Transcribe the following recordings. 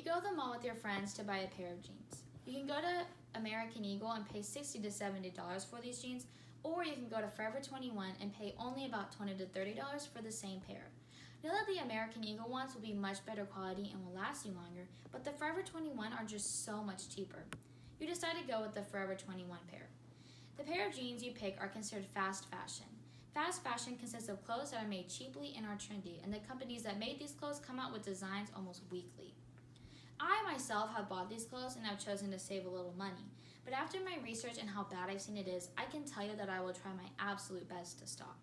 go to the mall with your friends to buy a pair of jeans. You can go to American Eagle and pay $60 to $70 for these jeans, or you can go to Forever 21 and pay only about $20 to $30 for the same pair. Know that the American Eagle ones will be much better quality and will last you longer, but the Forever 21 are just so much cheaper. You decide to go with the Forever 21 pair. The pair of jeans you pick are considered fast fashion. Fast fashion consists of clothes that are made cheaply and are trendy, and the companies that made these clothes come out with designs almost weekly. I myself have bought these clothes and have chosen to save a little money, but after my research and how bad I've seen it is, I can tell you that I will try my absolute best to stop.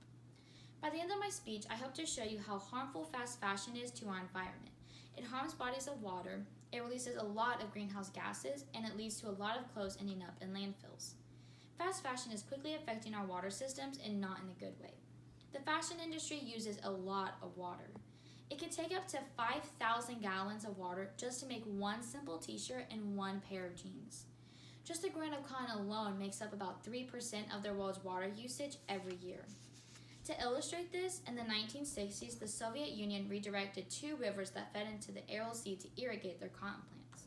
By the end of my speech, I hope to show you how harmful fast fashion is to our environment. It harms bodies of water, it releases a lot of greenhouse gases, and it leads to a lot of clothes ending up in landfills. Fast fashion is quickly affecting our water systems and not in a good way. The fashion industry uses a lot of water. It can take up to 5,000 gallons of water just to make one simple t-shirt and one pair of jeans. Just a grain of cotton alone makes up about 3% of the world's water usage every year. To illustrate this, in the 1960s, the Soviet Union redirected 2 rivers that fed into the Aral Sea to irrigate their cotton plants.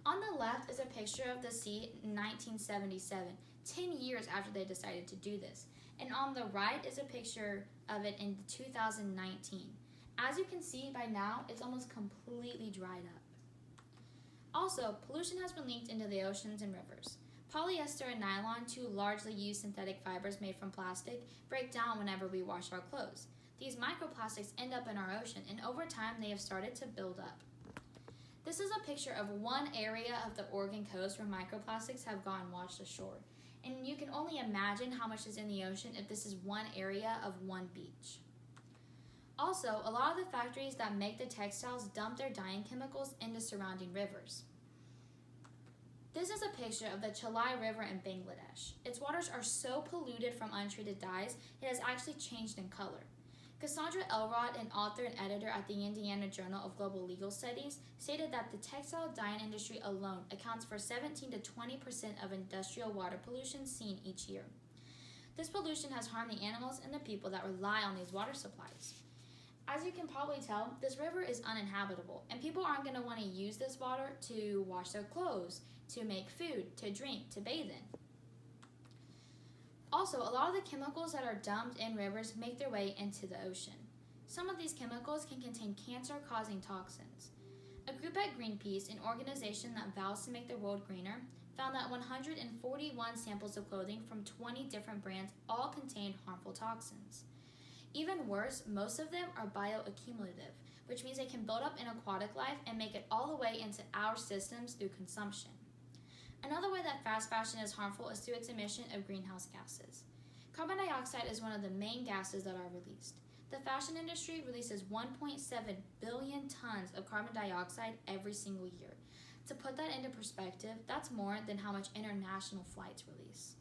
On the left is a picture of the sea in 1977, 10 years after they decided to do this. And on the right is a picture of it in 2019. As you can see by now, it's almost completely dried up. Also, pollution has been leaked into the oceans and rivers. Polyester and nylon, 2 largely used synthetic fibers made from plastic, break down whenever we wash our clothes. These microplastics end up in our ocean, and over time they have started to build up. This is a picture of one area of the Oregon coast where microplastics have gone washed ashore. And you can only imagine how much is in the ocean if this is one area of one beach. Also, a lot of the factories that make the textiles dump their dyeing chemicals into surrounding rivers. This is a picture of the Chalai River in Bangladesh. Its waters are so polluted from untreated dyes, it has actually changed in color. Cassandra Elrod, an author and editor at the Indiana Journal of Global Legal Studies, stated that the textile dyeing industry alone accounts for 17 to 20% of industrial water pollution seen each year. This pollution has harmed the animals and the people that rely on these water supplies. As you can probably tell, this river is uninhabitable, and people aren't going to want to use this water to wash their clothes, to make food, to drink, to bathe in. Also, a lot of the chemicals that are dumped in rivers make their way into the ocean. Some of these chemicals can contain cancer-causing toxins. A group at Greenpeace, an organization that vows to make the world greener, found that 141 samples of clothing from 20 different brands all contained harmful toxins. Even worse, most of them are bioaccumulative, which means they can build up in aquatic life and make it all the way into our systems through consumption. Another way that fast fashion is harmful is through its emission of greenhouse gases. Carbon dioxide is one of the main gases that are released. The fashion industry releases 1.7 billion tons of carbon dioxide every single year. To put that into perspective, that's more than how much international flights release.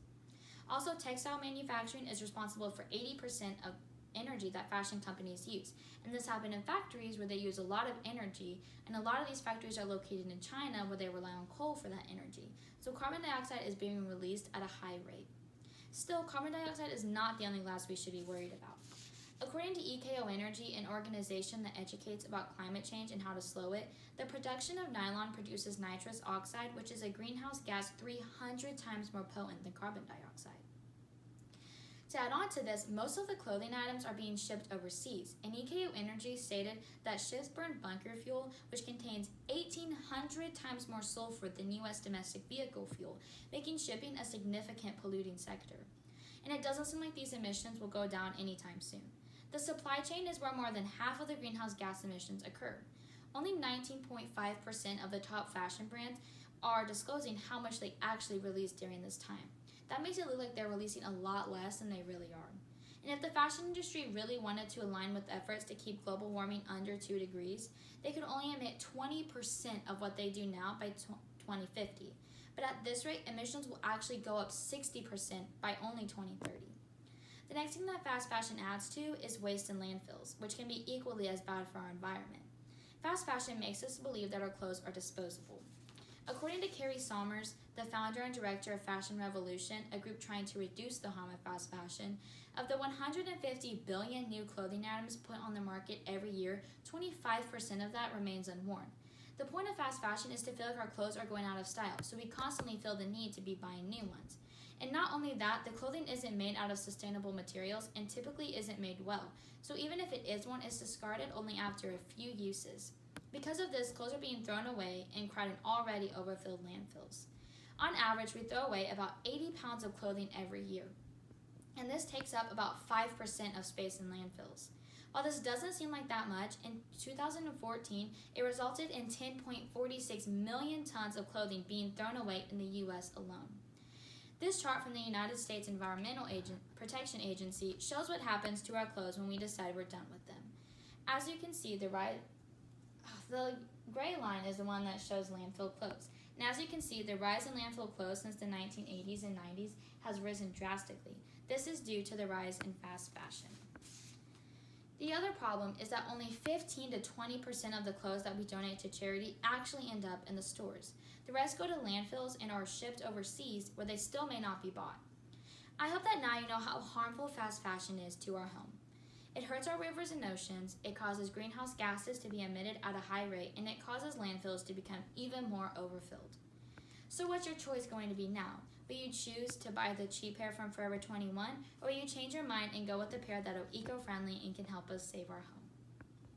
Also, textile manufacturing is responsible for 80% of energy that fashion companies use, and this happens in factories where they use a lot of energy, and a lot of these factories are located in China where they rely on coal for that energy. So carbon dioxide is being released at a high rate. Still, carbon dioxide is not the only gas we should be worried about. According to EKO Energy, an organization that educates about climate change and how to slow it, the production of nylon produces nitrous oxide, which is a greenhouse gas 300 times more potent than carbon dioxide. To add on to this, most of the clothing items are being shipped overseas, and EKO Energy stated that ships burn bunker fuel, which contains 1,800 times more sulfur than U.S. domestic vehicle fuel, making shipping a significant polluting sector. And it doesn't seem like these emissions will go down anytime soon. The supply chain is where more than half of the greenhouse gas emissions occur. Only 19.5% of the top fashion brands are disclosing how much they actually release during this time. That makes it look like they're releasing a lot less than they really are. And if the fashion industry really wanted to align with efforts to keep global warming under 2 degrees, they could only emit 20% of what they do now by 2050. But at this rate, emissions will actually go up 60% by only 2030. The next thing that fast fashion adds to is waste in landfills, which can be equally as bad for our environment. Fast fashion makes us believe that our clothes are disposable. According to Carrie Sommers, the founder and director of Fashion Revolution, a group trying to reduce the harm of fast fashion, of the 150 billion new clothing items put on the market every year, 25% of that remains unworn. The point of fast fashion is to feel like our clothes are going out of style, so we constantly feel the need to be buying new ones. And not only that, the clothing isn't made out of sustainable materials and typically isn't made well, so even if it is one, it's discarded only after a few uses. Because of this, clothes are being thrown away and crowd in already overfilled landfills. On average, we throw away about 80 pounds of clothing every year, and this takes up about 5% of space in landfills. While this doesn't seem like that much, in 2014, it resulted in 10.46 million tons of clothing being thrown away in the U.S. alone. This chart from the United States Environmental Protection Agency shows what happens to our clothes when we decide we're done with them. As you can see, the gray line is the one that shows landfill clothes. And as you can see, the rise in landfill clothes since the 1980s and 90s has risen drastically. This is due to the rise in fast fashion. The other problem is that only 15 to 20% of the clothes that we donate to charity actually end up in the stores. The rest go to landfills and are shipped overseas where they still may not be bought. I hope that now you know how harmful fast fashion is to our home. It hurts our rivers and oceans, it causes greenhouse gases to be emitted at a high rate, and it causes landfills to become even more overfilled. So what's your choice going to be now? Will you choose to buy the cheap pair from Forever 21, or will you change your mind and go with the pair that are eco-friendly and can help us save our home?